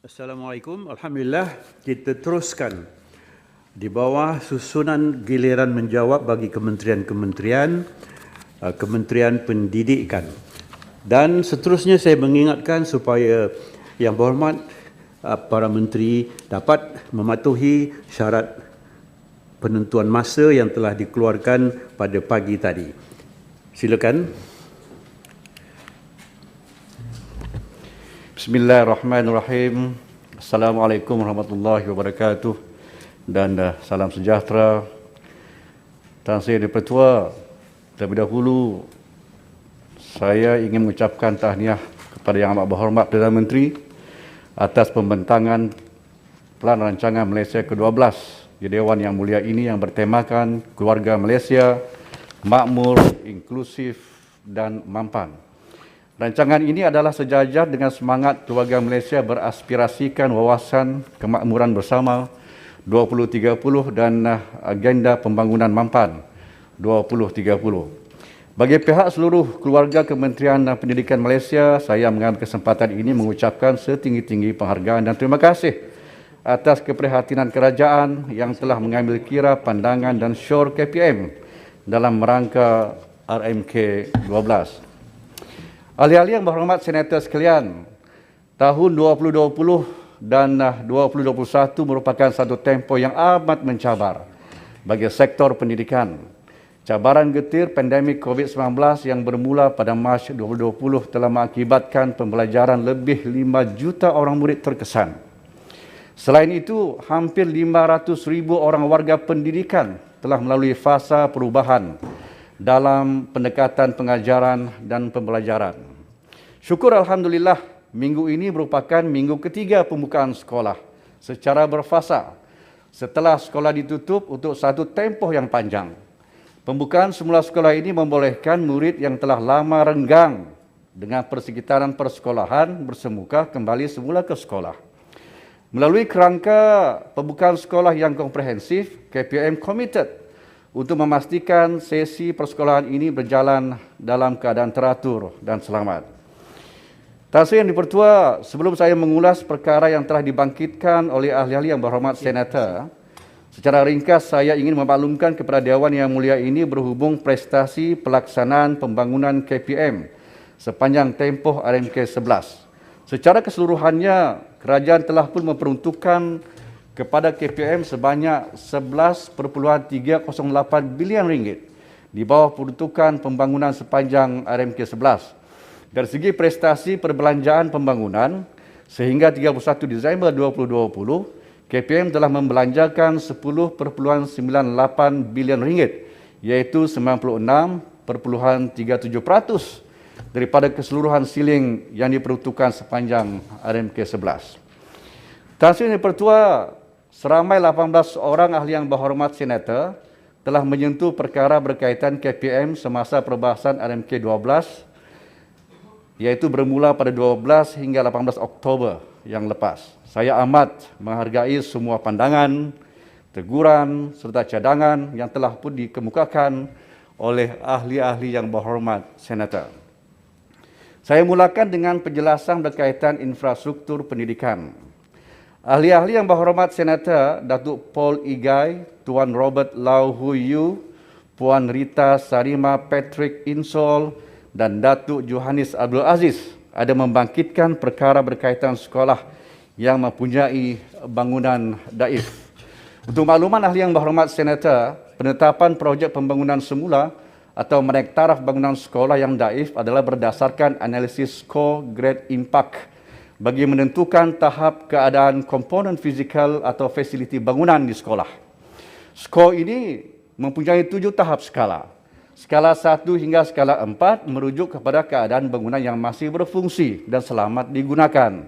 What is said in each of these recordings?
Assalamualaikum. Alhamdulillah, kita teruskan di bawah susunan giliran menjawab bagi kementerian-kementerian, Kementerian Pendidikan. Dan seterusnya saya mengingatkan supaya Yang Berhormat para menteri dapat mematuhi syarat penentuan masa yang telah dikeluarkan pada pagi tadi. Silakan. Bismillahirrahmanirrahim. Assalamualaikum warahmatullahi wabarakatuh dan salam sejahtera. Tuan Sri Di-Pertua, terlebih dahulu saya ingin mengucapkan tahniah kepada Yang Amat Berhormat Perdana Menteri atas pembentangan Pelan Rancangan Malaysia ke-12 di Dewan Yang Mulia ini yang bertemakan Keluarga Malaysia Makmur, Inklusif dan Mampan. Rancangan ini adalah sejajar dengan semangat keluarga Malaysia beraspirasikan wawasan kemakmuran bersama 2030 dan agenda pembangunan mampan 2030. Bagi pihak seluruh keluarga Kementerian Pendidikan Malaysia, saya mengambil kesempatan ini mengucapkan setinggi-tinggi penghargaan dan terima kasih atas keprihatinan kerajaan yang telah mengambil kira pandangan dan syur KPM dalam rangka RMK 12. Ahli-ahli yang berhormat senator sekalian, tahun 2020 dan 2021 merupakan satu tempoh yang amat mencabar bagi sektor pendidikan. Cabaran getir pandemik COVID-19 yang bermula pada Mac 2020 telah mengakibatkan pembelajaran lebih 5 juta orang murid terkesan. Selain itu, hampir 500,000 orang warga pendidikan telah melalui fasa perubahan dalam pendekatan pengajaran dan pembelajaran. Syukur Alhamdulillah, minggu ini merupakan minggu ketiga pembukaan sekolah secara berfasa setelah sekolah ditutup untuk satu tempoh yang panjang. Pembukaan semula sekolah ini membolehkan murid yang telah lama renggang dengan persekitaran persekolahan bersemuka kembali semula ke sekolah. Melalui kerangka pembukaan sekolah yang komprehensif, KPM committed untuk memastikan sesi persekolahan ini berjalan dalam keadaan teratur dan selamat. Tuan Sri Yang Di-Pertua, sebelum saya mengulas perkara yang telah dibangkitkan oleh ahli-ahli yang berhormat senator, secara ringkas saya ingin memaklumkan kepada Dewan Yang Mulia ini berhubung prestasi pelaksanaan pembangunan KPM sepanjang tempoh RMK 11. Secara keseluruhannya, kerajaan telah pun memperuntukkan kepada KPM sebanyak 11.308 bilion ringgit di bawah peruntukan pembangunan sepanjang RMK 11. Dari segi prestasi perbelanjaan pembangunan, sehingga 31 Disember 2020, KPM telah membelanjakan 10.98 bilion ringgit, iaitu 96.37% daripada keseluruhan siling yang diperuntukkan sepanjang RMK 11. Tuan Sri Di-Pertua, seramai 18 orang ahli yang berhormat senator telah menyentuh perkara berkaitan KPM semasa perbahasan RMK 12, iaitu bermula pada 12 hingga 18 Oktober yang lepas. Saya amat menghargai semua pandangan, teguran serta cadangan yang telah pun dikemukakan oleh ahli-ahli yang berhormat senator. Saya mulakan dengan penjelasan berkaitan infrastruktur pendidikan. Ahli-ahli yang berhormat senator Datuk Paul Igai, Tuan Robert Lau Hui Yu, Puan Rita Sarima Patrick Insol dan Datuk Johannes Abdul Aziz ada membangkitkan perkara berkaitan sekolah yang mempunyai bangunan daif. Untuk makluman ahli yang berhormat senator, penetapan projek pembangunan semula atau menaik taraf bangunan sekolah yang daif adalah berdasarkan analisis skor grade impact bagi menentukan tahap keadaan komponen fizikal atau fasiliti bangunan di sekolah. Skor ini mempunyai 7 tahap skala. Skala 1 hingga skala 4 merujuk kepada keadaan bangunan yang masih berfungsi dan selamat digunakan.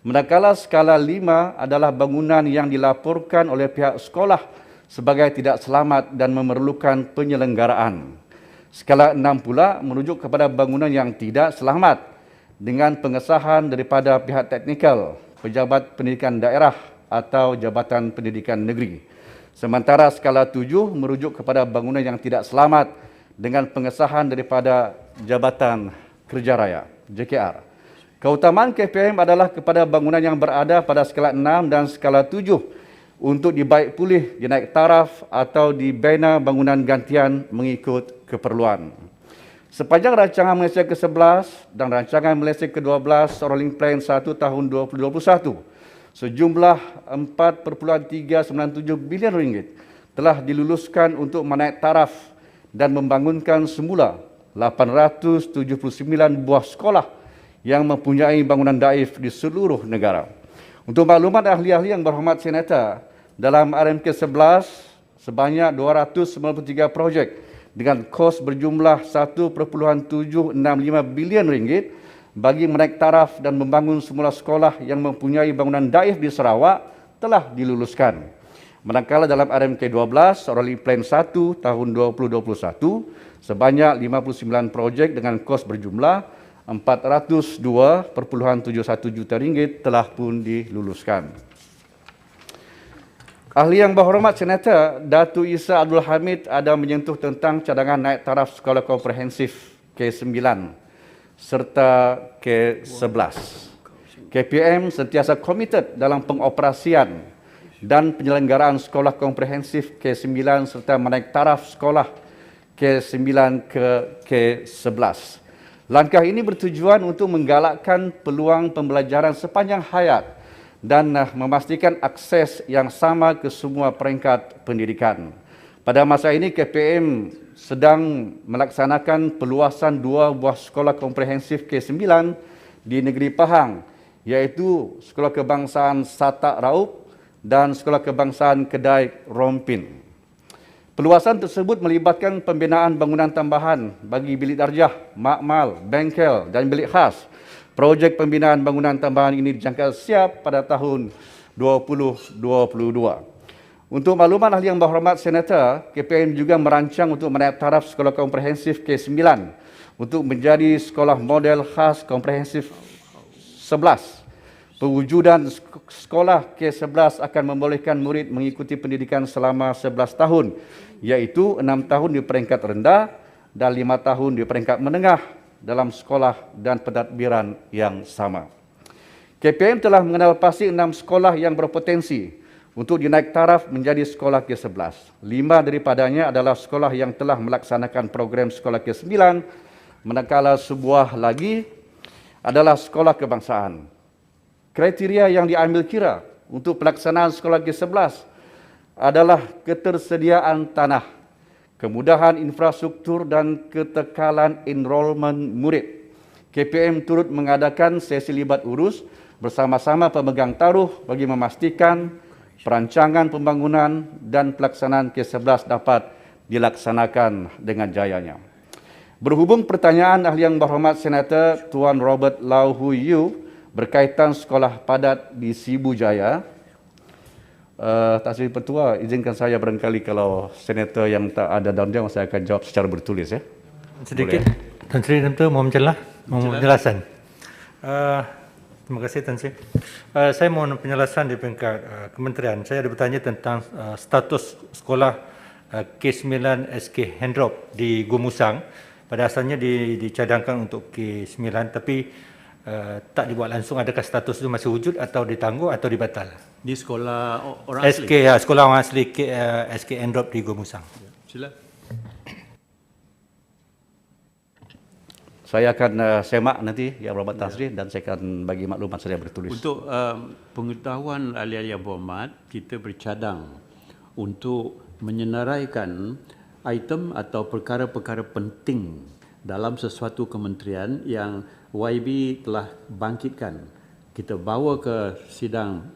Manakala skala 5 adalah bangunan yang dilaporkan oleh pihak sekolah sebagai tidak selamat dan memerlukan penyelenggaraan. Skala 6 pula merujuk kepada bangunan yang tidak selamat dengan pengesahan daripada pihak teknikal, pejabat pendidikan daerah atau jabatan pendidikan negeri. Sementara skala 7 merujuk kepada bangunan yang tidak selamat dengan pengesahan daripada Jabatan Kerja Raya, JKR. Keutamaan KPM adalah kepada bangunan yang berada pada skala 6 dan skala 7 untuk dibaik pulih, dinaik taraf atau dibina bangunan gantian mengikut keperluan. Sepanjang rancangan Malaysia ke-11 dan rancangan Malaysia ke-12 Rolling Plan 1 tahun 2021, sejumlah 4.397 bilion ringgit telah diluluskan untuk menaik taraf dan membangunkan semula 879 buah sekolah yang mempunyai bangunan daif di seluruh negara. Untuk maklumat ahli-ahli yang berhormat Senator, dalam RMK 11 sebanyak 293 projek dengan kos berjumlah 1.765 bilion ringgit bagi menaik taraf dan membangun semula sekolah yang mempunyai bangunan daif di Sarawak telah diluluskan. Manakala dalam RMK 12 Rolling Plan 1 tahun 2021 sebanyak 59 projek dengan kos berjumlah 402.71 juta ringgit telah pun diluluskan. Ahli yang berhormat Senator Datuk Isa Abdul Hamid ada menyentuh tentang cadangan naik taraf sekolah komprehensif K9 serta K11. KPM sentiasa komited dalam pengoperasian dan penyelenggaraan sekolah komprehensif K9 serta menaik taraf sekolah K9 ke K11. Langkah ini bertujuan untuk menggalakkan peluang pembelajaran sepanjang hayat dan memastikan akses yang sama ke semua peringkat pendidikan. Pada masa ini, KPM sedang melaksanakan peluasan 2 buah sekolah komprehensif K9 di negeri Pahang, iaitu Sekolah Kebangsaan Satak Raup dan Sekolah Kebangsaan Kedai Rompin. Peluasan tersebut melibatkan pembinaan bangunan tambahan bagi bilik darjah, makmal, bengkel dan bilik khas. Projek pembinaan bangunan tambahan ini dijangka siap pada tahun 2022. Untuk makluman ahli yang berhormat Senator, KPM juga merancang untuk menaik taraf sekolah komprehensif K9 untuk menjadi sekolah model khas komprehensif 11. Pewujudan sekolah K11 akan membolehkan murid mengikuti pendidikan selama 11 tahun, iaitu 6 tahun di peringkat rendah dan 5 tahun di peringkat menengah dalam sekolah dan pentadbiran yang sama. KPM telah mengenal pasti 6 sekolah yang berpotensi untuk dinaik taraf menjadi sekolah K11. 5 daripadanya adalah sekolah yang telah melaksanakan program sekolah K9, manakala sebuah lagi adalah sekolah kebangsaan. Kriteria yang diambil kira untuk pelaksanaan sekolah K11 adalah ketersediaan tanah, kemudahan infrastruktur dan ketekalan enrolment murid. KPM turut mengadakan sesi libat urus bersama-sama pemegang taruh bagi memastikan perancangan pembangunan dan pelaksanaan K11 dapat dilaksanakan dengan jayanya. Berhubung pertanyaan ahli yang berhormat Senator Tuan Robert Lau Hui Yu berkaitan sekolah padat di Sibu Jaya, Tan Sri Pertua, izinkan saya barangkali kalau senator yang tak ada dalam jam, saya akan jawab secara bertulis. Sedikit, Tan Sri Pertua mau penjelasan. Terima kasih Tan Sri. Saya mohon penjelasan di peringkat kementerian. Saya ada bertanya tentang status sekolah K9 SK Hendrop di Gomusang. Pada asalnya dicadangkan untuk K9, tapi tak dibuat langsung. Adakah status itu masih wujud atau ditangguh atau dibatal? Di sekolah orang SK, asli? Ya, sekolah orang asli SK Endrop di Gomusang. Sila. Saya akan semak nanti Yang Berhormat Tan Sri dan saya akan bagi maklumat secara bertulis. Untuk pengetahuan ahli-ahli yang berhormat, kita bercadang untuk menyenaraikan item atau perkara-perkara penting dalam sesuatu kementerian yang YB telah bangkitkan. Kita bawa ke sidang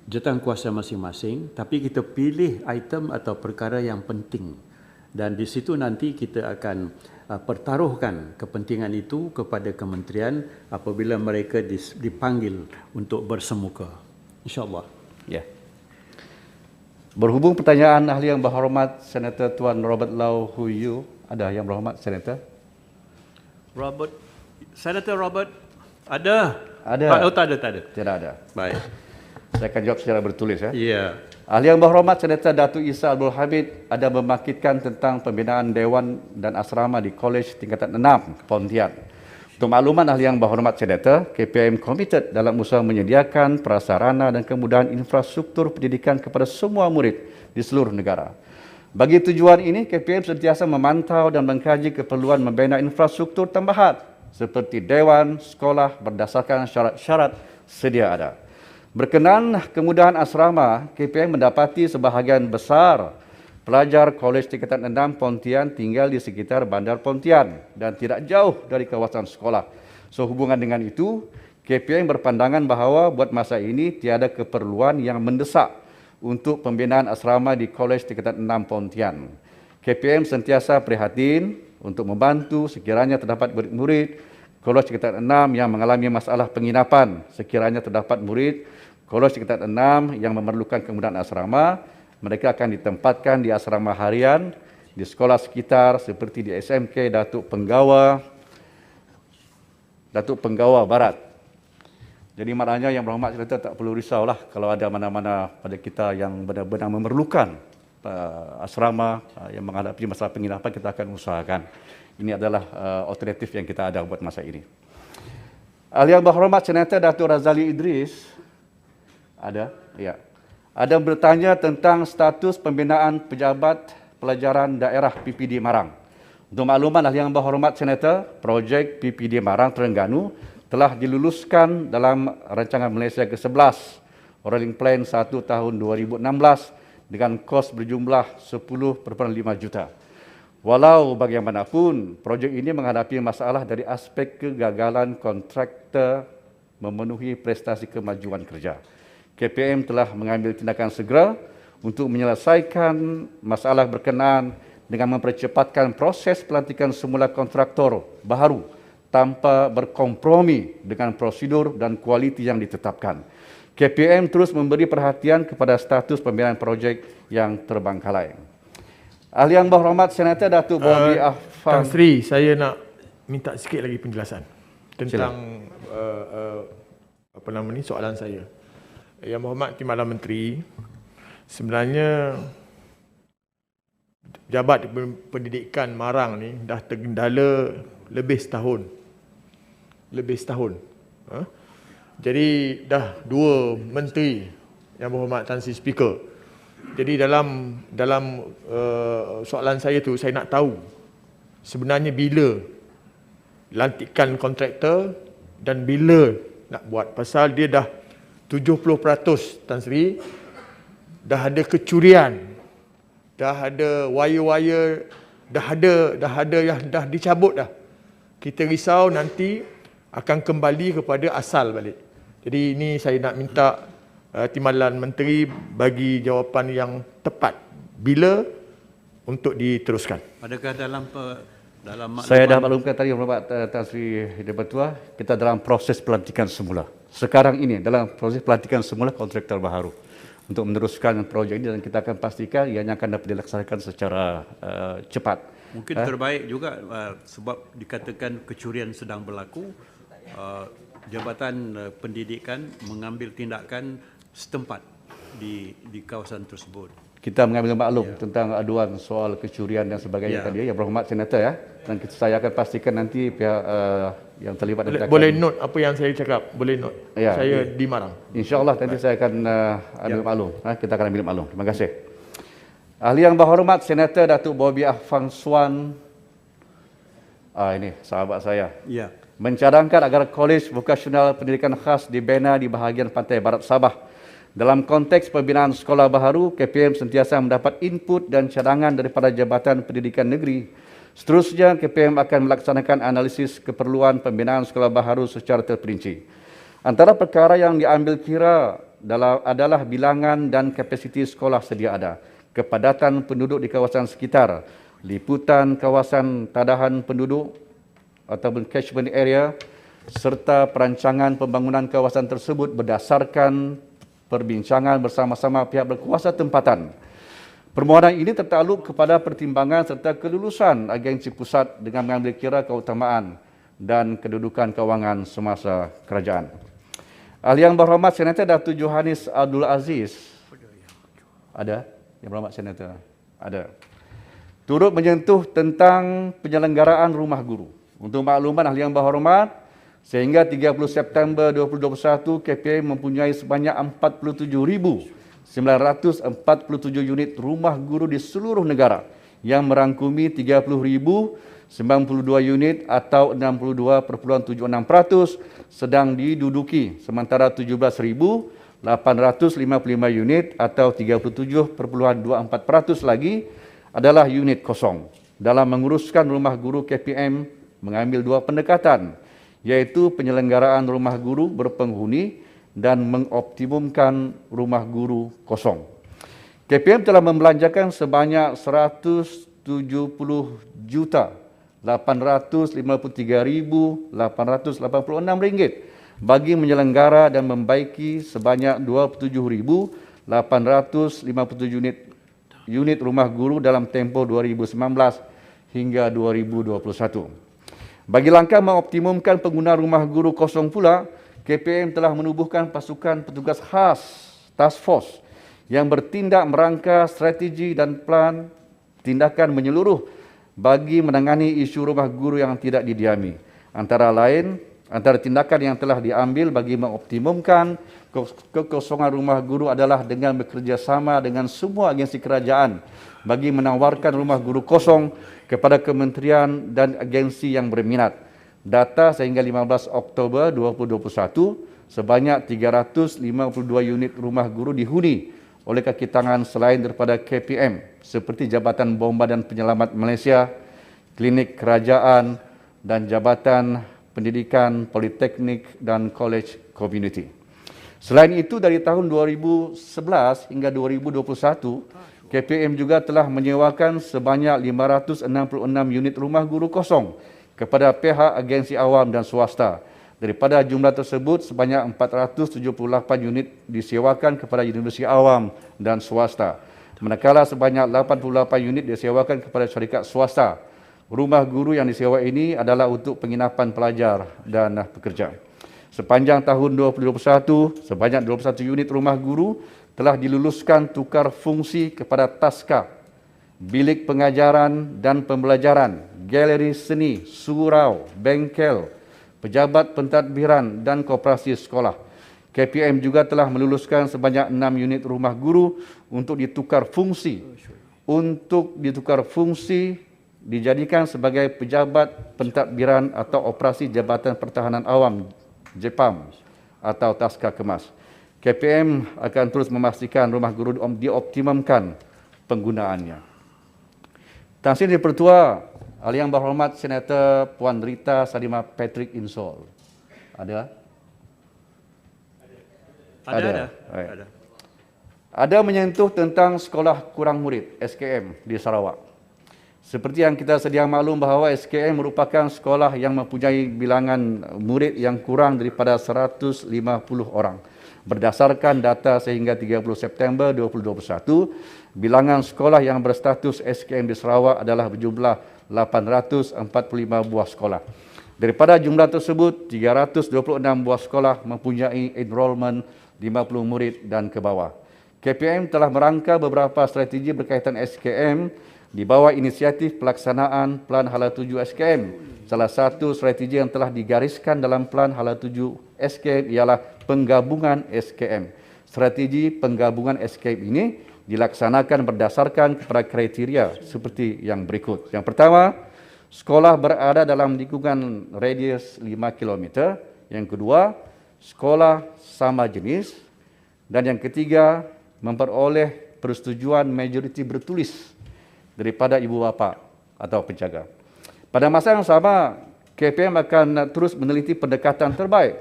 jawatankuasa masing-masing, tapi kita pilih item atau perkara yang penting. Dan di situ nanti kita akan pertaruhkan kepentingan itu kepada kementerian apabila mereka dipanggil untuk bersemuka. InsyaAllah. Ya. Berhubung pertanyaan ahli yang berhormat Senator Tuan Robert Lau Hui Yu, ada yang berhormat Senator? Senator Robert, ada? Ada. Oh, tak ada. Tidak ada. Baik. Saya akan jawab secara bertulis. Ya. Ahli yang berhormat Senator Datuk Isa Abdul Hamid ada membangkitkan tentang pembinaan dewan dan asrama di Kolej Tingkatan 6 Pontian. Untuk makluman ahli yang berhormat Senator, KPM komited dalam usaha menyediakan prasarana dan kemudahan infrastruktur pendidikan kepada semua murid di seluruh negara. Bagi tujuan ini, KPM sentiasa memantau dan mengkaji keperluan membina infrastruktur tambahan seperti dewan sekolah berdasarkan syarat-syarat sedia ada. Berkenaan kemudahan asrama, KPM mendapati sebahagian besar pelajar Kolej Tingkatan 6 Pontian tinggal di sekitar Bandar Pontian dan tidak jauh dari kawasan sekolah. So, hubungan dengan itu, KPM berpandangan bahawa buat masa ini tiada keperluan yang mendesak untuk pembinaan asrama di Kolej Tingkatan 6 Pontian. KPM sentiasa prihatin untuk membantu sekiranya terdapat murid-murid Kolej Tingkatan 6 yang mengalami masalah penginapan. Sekiranya terdapat murid Kolej Tingkatan 6 yang memerlukan kemudahan asrama, mereka akan ditempatkan di asrama harian di sekolah sekitar seperti di SMK Datuk Penggawa Barat. Jadi maknanya yang berhormat kita tak perlu risaulah kalau ada mana-mana pada kita yang benar-benar memerlukan asrama yang menghadapi masalah penginapan, kita akan usahakan. Ini adalah alternatif yang kita ada buat masa ini. Ahli yang berhormat Senator Datuk Razali Idris ada bertanya tentang status pembinaan pejabat pelajaran daerah PPD Marang. Untuk makluman ahli yang berhormat Senator, projek PPD Marang Terengganu telah diluluskan dalam rancangan Malaysia ke-11 Rolling Plan 1 tahun 2016 dengan kos berjumlah 10.5 juta. Walau bagaimanapun, projek ini menghadapi masalah dari aspek kegagalan kontraktor memenuhi prestasi kemajuan kerja. KPM telah mengambil tindakan segera untuk menyelesaikan masalah berkenaan dengan mempercepatkan proses pelantikan semula kontraktor baharu tanpa berkompromi dengan prosedur dan kualiti yang ditetapkan. KPM terus memberi perhatian kepada status pembinaan projek yang terbengkalai. Ahli yang berhormat Senator Datuk Bobby Afan. Tan Sri, saya nak minta sikit lagi penjelasan tentang soalan saya. Yang berhormat Timbalan Menteri, sebenarnya Jabat Pendidikan Marang ni dah tergendala lebih setahun. Jadi dah 2 menteri yang berhormat Tan Sri Speaker. Jadi dalam soalan saya tu, saya nak tahu sebenarnya bila lantikan kontraktor dan bila nak buat, pasal dia dah 70% Tan Sri, dah ada kecurian, dah ada wire-wire, dah ada yang dah dicabut dah. Kita risau nanti akan kembali kepada asal balik. Jadi ini saya nak minta Timbalan Menteri bagi jawapan yang tepat bila untuk diteruskan. Adakah dalam Saya dah maklumkan tadi Bapak Tan Sri Dewan, kita dalam proses pelantikan semula. Sekarang ini dalam proses pelantikan semula kontraktor baharu untuk meneruskan projek ini, dan kita akan pastikan ianya akan dapat dilaksanakan secara cepat. Mungkin terbaik juga sebab dikatakan kecurian sedang berlaku, Jabatan Pendidikan mengambil tindakan setempat di kawasan tersebut. Kita mengambil maklum tentang aduan soal kecurian dan sebagainya tadi, yang berhormat Senator dan saya akan pastikan nanti pihak yang terlibat boleh note apa yang saya cakap, boleh note. Saya di Marang. InsyaAllah nanti saya akan ambil maklum. Kita akan ambil maklum. Terima kasih. Ahli yang berhormat Senator Datuk Bobby Afan Swan, ini sahabat saya. Mencadangkan agar Kolej Vokasional Pendidikan Khas dibina di bahagian pantai barat Sabah. Dalam konteks pembinaan sekolah baharu, KPM sentiasa mendapat input dan cadangan daripada Jabatan Pendidikan Negeri. Seterusnya, KPM akan melaksanakan analisis keperluan pembinaan sekolah baharu secara terperinci. Antara perkara yang diambil kira adalah bilangan dan kapasiti sekolah sedia ada, kepadatan penduduk di kawasan sekitar, liputan kawasan tadahan penduduk ataupun catchment area, serta perancangan pembangunan kawasan tersebut berdasarkan perbincangan bersama-sama pihak berkuasa tempatan. Permohonan ini tertakluk kepada pertimbangan serta kelulusan agensi pusat dengan mengambil kira keutamaan dan kedudukan kewangan semasa kerajaan. Ahli yang berhormat Senator Datuk Johannes Abdul Aziz. Ada? Yang berhormat Senator? Ada. Turut menyentuh tentang penyelenggaraan rumah guru. Untuk makluman ahli yang berhormat, sehingga 30 September 2021, KPM mempunyai sebanyak 47,947 unit rumah guru di seluruh negara yang merangkumi 30,092 unit atau 62,76% sedang diduduki, sementara 17,855 unit atau 37,24% lagi adalah unit kosong. Dalam menguruskan rumah guru, KPM mengambil dua pendekatan, yaitu penyelenggaraan rumah guru berpenghuni dan mengoptimumkan rumah guru kosong. KPM telah membelanjakan sebanyak 170,853,886 ringgit bagi menyelenggara dan membaiki sebanyak 27,857 unit rumah guru dalam tempoh 2019 hingga 2021. Bagi langkah mengoptimumkan penggunaan rumah guru kosong pula, KPM telah menubuhkan pasukan petugas khas task force yang bertindak merangka strategi dan plan tindakan menyeluruh bagi menangani isu rumah guru yang tidak didiami. Antara tindakan yang telah diambil bagi mengoptimumkan kekosongan rumah guru adalah dengan bekerjasama dengan semua agensi kerajaan bagi menawarkan rumah guru kosong kepada kementerian dan agensi yang berminat. Data sehingga 15 Oktober 2021, sebanyak 352 unit rumah guru dihuni oleh kaki tangan selain daripada KPM seperti Jabatan Bomba dan Penyelamat Malaysia, Klinik Kerajaan dan Jabatan Pendidikan Politeknik dan College Community. Selain itu, dari tahun 2011 hingga 2021, KPM juga telah menyewakan sebanyak 566 unit rumah guru kosong kepada pihak agensi awam dan swasta. Daripada jumlah tersebut, sebanyak 478 unit disewakan kepada universiti awam dan swasta. Manakala sebanyak 88 unit disewakan kepada syarikat swasta. Rumah guru yang disewa ini adalah untuk penginapan pelajar dan pekerja. Sepanjang tahun 2021, sebanyak 21 unit rumah guru telah diluluskan tukar fungsi kepada taska, bilik pengajaran dan pembelajaran, galeri seni, surau, bengkel, pejabat pentadbiran dan koperasi sekolah. KPM juga telah meluluskan sebanyak 6 unit rumah guru untuk ditukar fungsi dijadikan sebagai pejabat pentadbiran atau operasi Jabatan Pertahanan Awam JPAM atau taska kemas. KPM akan terus memastikan rumah guru dioptimumkan penggunaannya. Tan Sri Pertua, Ahli Yang Berhormat Senator Puan Rita Salimah Patrick Insol. Ada? Ada. Ada menyentuh tentang sekolah kurang murid SKM di Sarawak. Seperti yang kita sedia maklum bahawa SKM merupakan sekolah yang mempunyai bilangan murid yang kurang daripada 150 orang. Berdasarkan data sehingga 30 September 2021, bilangan sekolah yang berstatus SKM di Sarawak adalah berjumlah 845 buah sekolah. Daripada jumlah tersebut, 326 buah sekolah mempunyai enrolment 50 murid dan ke bawah. KPM telah merangka beberapa strategi berkaitan SKM di bawah inisiatif pelaksanaan Plan Hala 7 SKM. Salah satu strategi yang telah digariskan dalam Plan Hala 7 SKM ialah penggabungan SKM. Strategi penggabungan SKM ini dilaksanakan berdasarkan kepada kriteria seperti yang berikut. Yang pertama, sekolah berada dalam lingkungan radius 5 km. Yang kedua, sekolah sama jenis. Dan yang ketiga, memperoleh persetujuan majoriti bertulis daripada ibu bapa atau penjaga. Pada masa yang sama, KPM akan terus meneliti pendekatan terbaik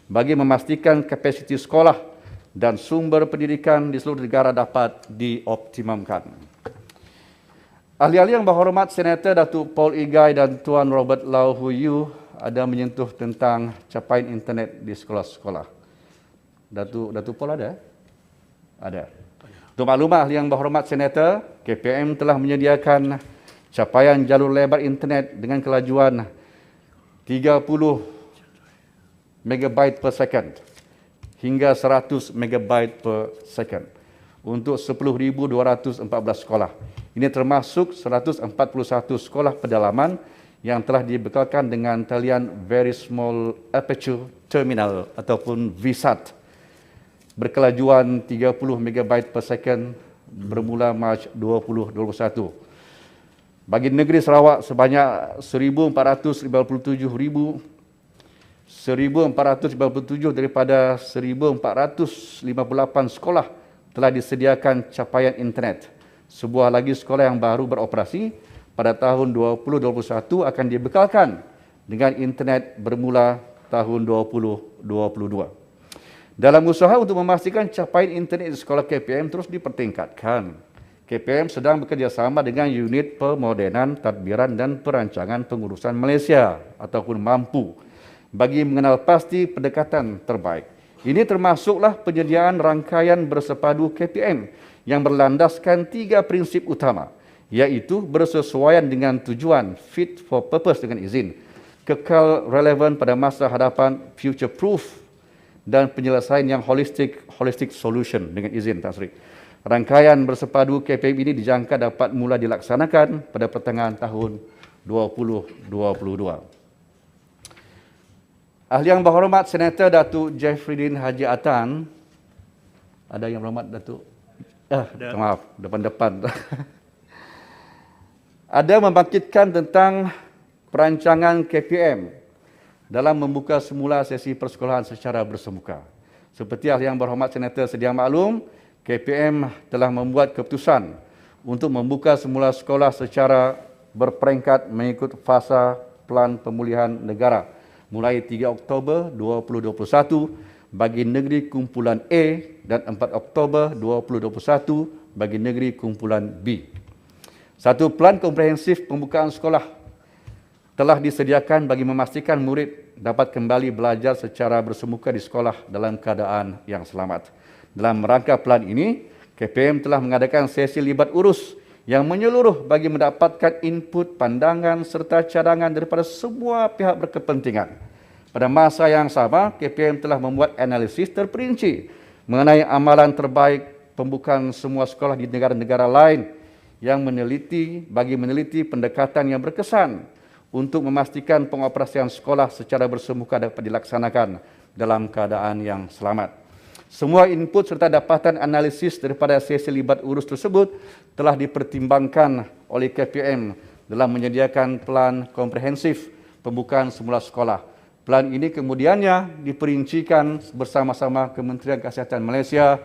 bagi memastikan kapasiti sekolah dan sumber pendidikan di seluruh negara dapat dioptimumkan. Ahli-ahli yang berhormat Senator Datuk Paul Igai dan Tuan Robert Lau Hu Yu ada menyentuh tentang capaian internet di sekolah-sekolah. Datuk Paul ada? Ada. Untuk maklumat ahli yang berhormat Senator, KPM telah menyediakan capaian jalur lebar internet dengan kelajuan 30 megabyte per second hingga 100 megabyte per second untuk 10,214 sekolah. Ini termasuk 141 sekolah pedalaman yang telah dibekalkan dengan talian Very Small Aperture Terminal ataupun VSAT berkelajuan 30 MB per second bermula Mac 2021. Bagi negeri Sarawak sebanyak 1,457 daripada 1,458 sekolah telah disediakan capaian internet. Sebuah lagi sekolah yang baru beroperasi pada tahun 2021 akan dibekalkan dengan internet bermula tahun 2022. Dalam usaha untuk memastikan capaian internet di sekolah KPM terus dipertingkatkan, KPM sedang bekerjasama dengan Unit Pemodenan, Tadbiran dan Perancangan Pengurusan Malaysia ataupun MAMPU bagi mengenal pasti pendekatan terbaik. Ini termasuklah penyediaan rangkaian bersepadu KPM yang berlandaskan 3 prinsip utama, iaitu bersesuaian dengan tujuan, fit for purpose dengan izin, kekal relevan pada masa hadapan, future proof, dan penyelesaian yang holistic solution dengan izin Tan Sri. Rangkaian bersepadu KPM ini dijangka dapat mula dilaksanakan pada pertengahan tahun 2022. Ahli Yang Berhormat Senator Datuk Jeffrydin Haji Atan, ada yang berhormat Datuk? Maaf, depan-depan. Ada membangkitkan tentang perancangan KPM dalam membuka semula sesi persekolahan secara bersemuka. Seperti Ahli Yang Berhormat Senator sedia maklum, KPM telah membuat keputusan untuk membuka semula sekolah secara berperingkat mengikut fasa Pelan Pemulihan Negara mulai 3 Oktober 2021 bagi negeri kumpulan A dan 4 Oktober 2021 bagi negeri kumpulan B. Satu pelan komprehensif pembukaan sekolah telah disediakan bagi memastikan murid dapat kembali belajar secara bersemuka di sekolah dalam keadaan yang selamat. Dalam rangka pelan ini, KPM telah mengadakan sesi libat urus yang menyeluruh bagi mendapatkan input, pandangan serta cadangan daripada semua pihak berkepentingan. Pada masa yang sama, KPM telah membuat analisis terperinci mengenai amalan terbaik pembukaan semua sekolah di negara-negara lain yang meneliti pendekatan yang berkesan untuk memastikan pengoperasian sekolah secara bersemuka dapat dilaksanakan dalam keadaan yang selamat. Semua input serta dapatan analisis daripada sesi libat urus tersebut telah dipertimbangkan oleh KPM dalam menyediakan pelan komprehensif pembukaan semula sekolah. Pelan ini kemudiannya diperincikan bersama-sama Kementerian Kesihatan Malaysia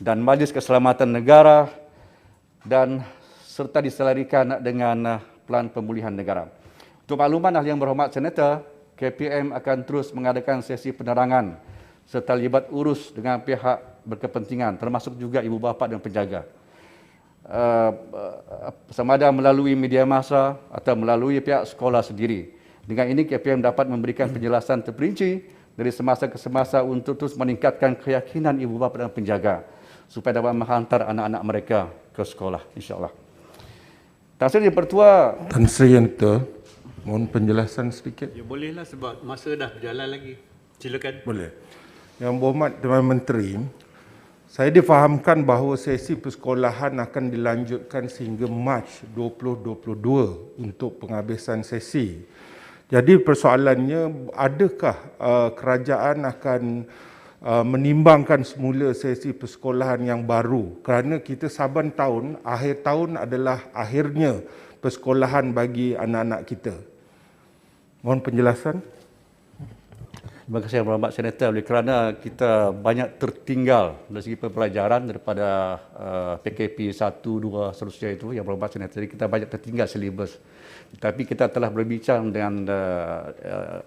dan Majlis Keselamatan Negara dan serta diselarikan dengan Pelan Pemulihan Negara. Untuk makluman Ahli Yang Berhormat Senator, KPM akan terus mengadakan sesi penerangan serta libat urus dengan pihak berkepentingan termasuk juga ibu bapa dan penjaga. Sama ada melalui media massa atau melalui pihak sekolah sendiri. Dengan ini KPM dapat memberikan penjelasan terperinci dari semasa ke semasa untuk terus meningkatkan keyakinan ibu bapa dan penjaga supaya dapat menghantar anak-anak mereka ke sekolah, insya-Allah. Tan Sri Pertua. Tan Sri Yang Tua, mohon penjelasan sedikit. Ya bolehlah sebab masa dah berjalan lagi. Silakan. Boleh. Yang Berhormat Tuan Menteri, saya difahamkan bahawa sesi persekolahan akan dilanjutkan sehingga Mac 2022 untuk penghabisan sesi. Jadi persoalannya, adakah kerajaan akan menimbangkan semula sesi persekolahan yang baru? Kerana kita saban tahun, akhir tahun adalah akhirnya persekolahan bagi anak-anak kita. Mohon penjelasan. Terima kasih Yang Berhormat Senator, oleh kerana kita banyak tertinggal dari segi pembelajaran daripada PKP 1, 2 seterusnya itu, Yang Berhormat Senator, jadi kita banyak tertinggal silibus. Tapi kita telah berbincang dengan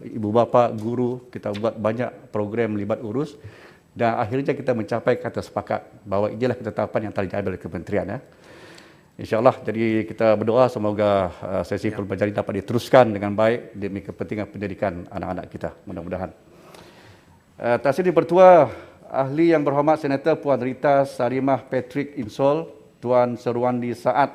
ibu bapa, guru, kita buat banyak program libat urus dan akhirnya kita mencapai kata sepakat bahawa inilah ketetapan yang telah diambil oleh kementerian. InsyaAllah, jadi kita berdoa semoga sesi pembelajaran dapat diteruskan dengan baik demi kepentingan pendidikan anak-anak kita, mudah-mudahan. Tan Sri Pertua, Ahli Yang Berhormat Senator Puan Rita Sarimah Patrick Insol, Tuan Serwandi Saad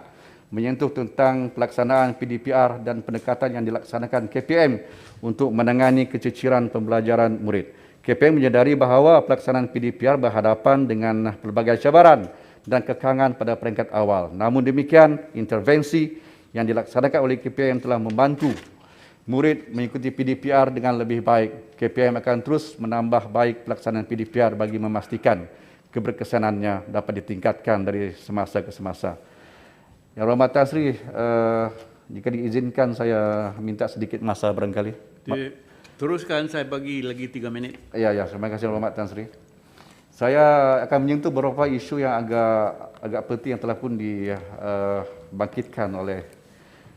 menyentuh tentang pelaksanaan PDPR dan pendekatan yang dilaksanakan KPM untuk menangani keciciran pembelajaran murid. KPM menyadari bahawa pelaksanaan PDPR berhadapan dengan pelbagai cabaran dan kekangan pada peringkat awal. Namun demikian, intervensi yang dilaksanakan oleh KPM telah membantu murid mengikuti PDPR dengan lebih baik. KPM akan terus menambah baik pelaksanaan PDPR bagi memastikan keberkesanannya dapat ditingkatkan dari semasa ke semasa. Yang Berhormat Tan Sri, jika diizinkan saya minta sedikit masa barangkali. Teruskan, saya bagi lagi 3 minit. Ya, terima kasih Yang Berhormat Tan Sri. Saya akan menyentuh beberapa isu yang agak penting yang telah pun dibangkitkan oleh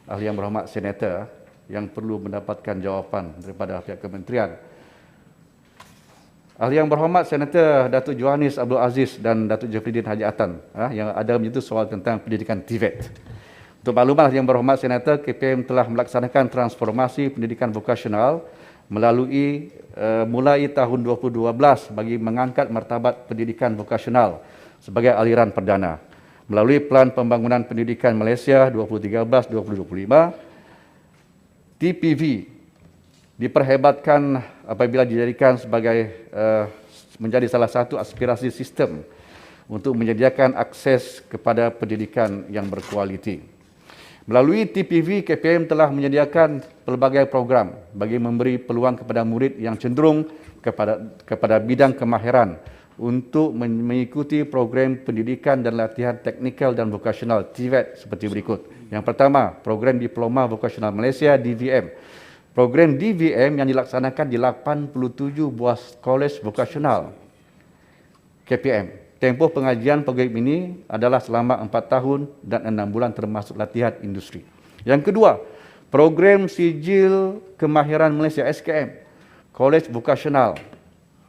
Ahli Yang Berhormat Senator yang perlu mendapatkan jawapan daripada pihak kementerian. Ahli Yang Berhormat Senator Datuk Johannes Abdul Aziz dan Datuk Jafridin Haji Atan yang ada menyentuh soal tentang pendidikan TVET. Untuk maklumat Ahli Yang Berhormat Senator, KPM telah melaksanakan transformasi pendidikan vokasional melalui mulai tahun 2012 bagi mengangkat martabat pendidikan vokasional sebagai aliran perdana. Melalui Pelan Pembangunan Pendidikan Malaysia 2013-2025, TPV diperhebatkan apabila dijadikan sebagai menjadi salah satu aspirasi sistem untuk menyediakan akses kepada pendidikan yang berkualiti. Melalui TPV, KPM telah menyediakan pelbagai program bagi memberi peluang kepada murid yang cenderung kepada bidang kemahiran untuk mengikuti program pendidikan dan latihan teknikal dan vokasional TVET seperti berikut. Yang pertama, program Diploma Vokasional Malaysia DVM. Program DVM yang dilaksanakan di 87 buah kolej vokasional KPM. Tempoh pengajian program ini adalah selama 4 tahun dan 6 bulan termasuk latihan industri. Yang kedua, program Sijil Kemahiran Malaysia SKM, Kolej Vokasional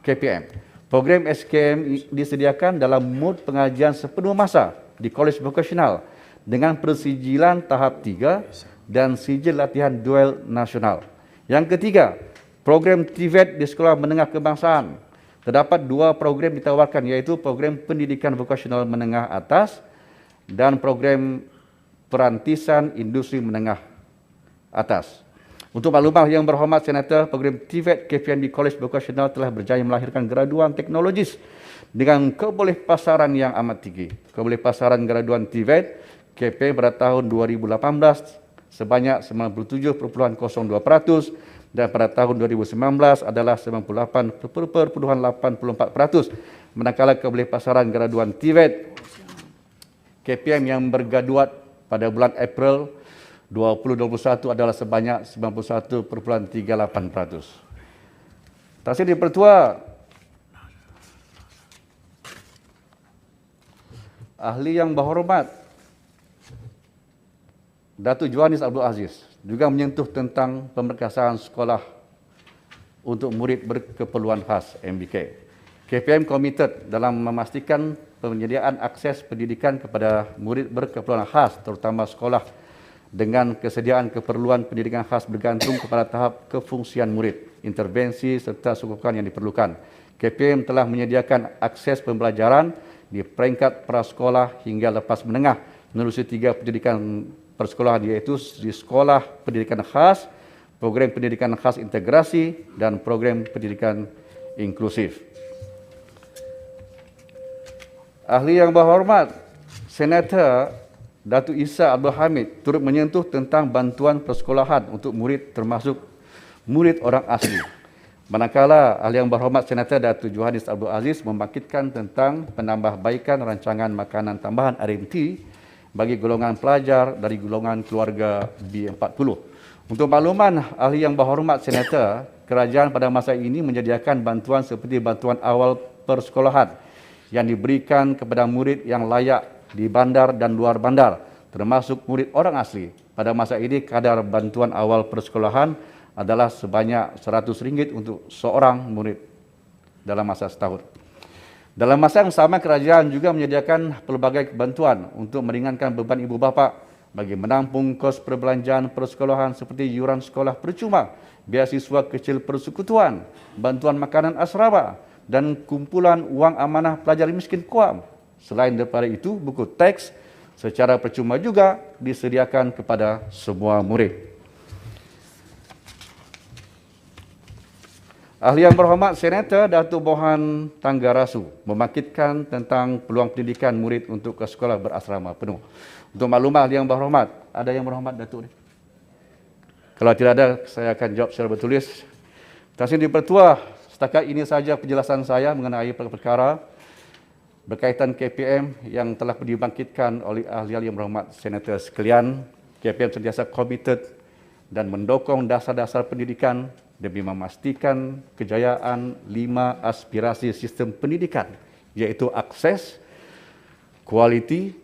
KPM. Program SKM disediakan dalam mod pengajian sepenuh masa di Kolej Vokasional dengan persijilan tahap 3 dan sijil latihan dual nasional. Yang ketiga, program TVET di Sekolah Menengah Kebangsaan. Terdapat 2 program ditawarkan, iaitu program Pendidikan Vokasional Menengah Atas dan program Perantisan Industri Menengah Atas. Untuk maklumat Yang Berhormat Senator, program TVET KPM di Kolej Vokasional telah berjaya melahirkan graduan teknologis dengan kebolehpasaran yang amat tinggi. Kebolehpasaran graduan TVET KPM pada tahun 2018 sebanyak 97.02% dan pada tahun 2019 adalah 98.84%. Manakala kebolehpasaran graduan TVET KPM yang bergraduat pada bulan April 2021 adalah sebanyak 91.38%. Tan Sri Di-Pertua, Ahli Yang Berhormat Datuk Johannes Abdul Aziz juga menyentuh tentang pemerkasaan sekolah untuk murid berkeperluan khas MBK. KPM komited dalam memastikan penyediaan akses pendidikan kepada murid berkeperluan khas, terutama sekolah dengan kesediaan keperluan pendidikan khas bergantung kepada tahap kefungsian murid, intervensi serta sokongan yang diperlukan. KPM telah menyediakan akses pembelajaran di peringkat prasekolah hingga lepas menengah menerusi 3 pendidikan persekolahan, iaitu di Sekolah Pendidikan Khas, Program Pendidikan Khas Integrasi dan Program Pendidikan Inklusif. Ahli Yang Berhormat Senator Datuk Isa Abdul Hamid turut menyentuh tentang bantuan persekolahan untuk murid termasuk murid orang asli. Manakala Ahli Yang Berhormat Senator Datuk Johannes Abdul Aziz membangkitkan tentang penambahbaikan rancangan makanan tambahan RMT bagi golongan pelajar dari golongan keluarga B40. Untuk makluman Ahli Yang Berhormat Senator, kerajaan pada masa ini menyediakan bantuan seperti bantuan awal persekolahan yang diberikan kepada murid yang layak di bandar dan luar bandar, termasuk murid orang asli. Pada masa ini, kadar bantuan awal persekolahan adalah sebanyak RM100 untuk seorang murid dalam masa setahun. Dalam masa yang sama, kerajaan juga menyediakan pelbagai bantuan untuk meringankan beban ibu bapa bagi menampung kos perbelanjaan persekolahan seperti yuran sekolah percuma, beasiswa kecil persekutuan, bantuan makanan asrama dan kumpulan wang amanah pelajar miskin KUAM. Selain daripada itu, buku teks secara percuma juga disediakan kepada semua murid. Ahli Yang Berhormat Senator Datuk Bohan Tanggarasu membangkitkan tentang peluang pendidikan murid untuk ke sekolah berasrama penuh. Untuk maklumat Ahli Yang Berhormat, ada Yang Berhormat Datuk ni? Kalau tidak ada, saya akan jawab secara bertulis. Tan Sri Di-Pertua, setakat ini saja penjelasan saya mengenai perkara berkaitan KPM yang telah dibangkitkan oleh ahli-ahli yang berhormat senator sekalian. KPM sentiasa komited dan mendukung dasar-dasar pendidikan demi memastikan kejayaan 5 aspirasi sistem pendidikan, iaitu akses, kualiti,